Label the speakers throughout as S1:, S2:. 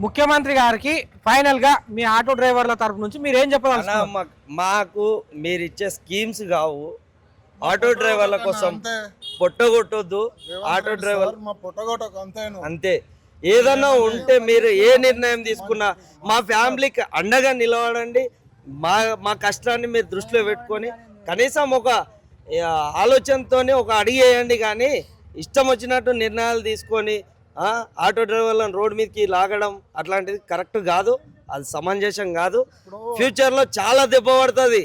S1: ముఖ్యమంత్రి గారికి ఫైనల్ గా మీ ఆటో డ్రైవర్ల తరపు నుంచి మీరు ఏం చెప్పాలనుకుంటున్నారు?
S2: మాకు మీరు ఇచ్చే స్కీమ్స్ కావు. ఆటో డ్రైవర్ల కోసం పొట్టగొట్టొద్దు. ఆటో డ్రైవర్ అంతే. ఏదన్నా ఉంటే మీరు ఏ నిర్ణయం తీసుకున్నా మా ఫ్యామిలీకి అండగా నిలబడండి. మా కష్టాన్ని మీరు దృష్టిలో పెట్టుకొని కనీసం ఒక ఆలోచనతోనే ఒక అడిగి వేయండి. కానీ ఇష్టం వచ్చినట్టు నిర్ణయాలు తీసుకొని ఆటో డ్రైవర్లను రోడ్ మీదకి లాగడం అట్లాంటిది కరెక్ట్ కాదు. అది సమంజసం కాదు. ఫ్యూచర్లో చాలా దెబ్బ పడుతుంది.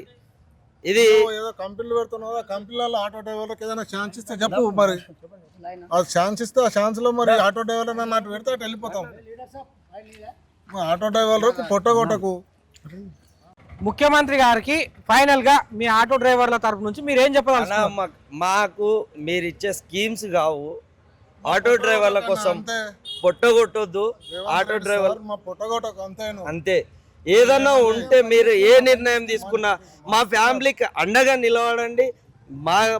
S2: ఇది
S3: ఏదో కంపెనీలు పెడుతున్నావు, కంపెనీలలో ఆటో డ్రైవర్లకు ఏదైనా ఛాన్స్ ఇస్తే చెప్పు. మరి ఆ ఛాన్స్ ఇస్తే ఆ ఛాన్స్ లో మరి ఆటో డ్రైవర్లు అటు పెడితే అటు వెళ్ళిపోతాం. ఆటో డ్రైవర్లకు పొట్టగొట్టకు.
S1: ముఖ్యమంత్రి గారికి ఫైనల్ గా మీ ఆటో డ్రైవర్ల తరపు నుంచి మీరు ఏం చెప్పాలనుకుంటున్నారు?
S2: మాకు మీరు ఇచ్చే స్కీమ్స్ కావు. ఆటో డ్రైవర్ల కోసం పొట్టగొట్టొద్దు. ఆటో డ్రైవర్
S3: పొట్టగొట్టకు
S2: అంతే. ఏదన్నా ఉంటే మీరు ఏ నిర్ణయం తీసుకున్నా మా ఫ్యామిలీకి అండగా నిలబడండి.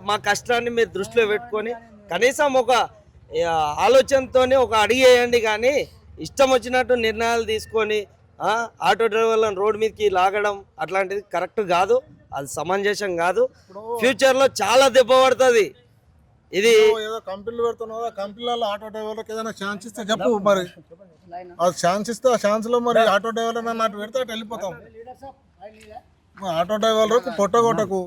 S2: మా కష్టాన్ని మీరు దృష్టిలో పెట్టుకొని కనీసం ఒక ఆలోచనతోనే ఒక అడిగి వేయండి. కానీ ఇష్టం వచ్చినట్టు నిర్ణయాలు తీసుకొని ఆటో డ్రైవర్లను రోడ్ మీదకి లాగడం అట్లాంటిది కరెక్ట్ కాదు. అది సమంజసం కాదు. ఫ్యూచర్లో చాలా దెబ్బ పడుతుంది. ఇది
S3: ఏదో కంపెనీలు పెడుతున్నావు, కంపెనీలలో ఆటో డ్రైవర్లకు ఏదైనా ఛాన్స్ ఇస్తే చెప్పు. మరి ఆ ఛాన్స్ ఇస్తే ఆ ఛాన్స్ లో మరి ఆటో డ్రైవర్లు అటు పెడితే అటు వెళ్ళిపోతాం. ఆటో డ్రైవర్లకు పొట్టగొట్టకు.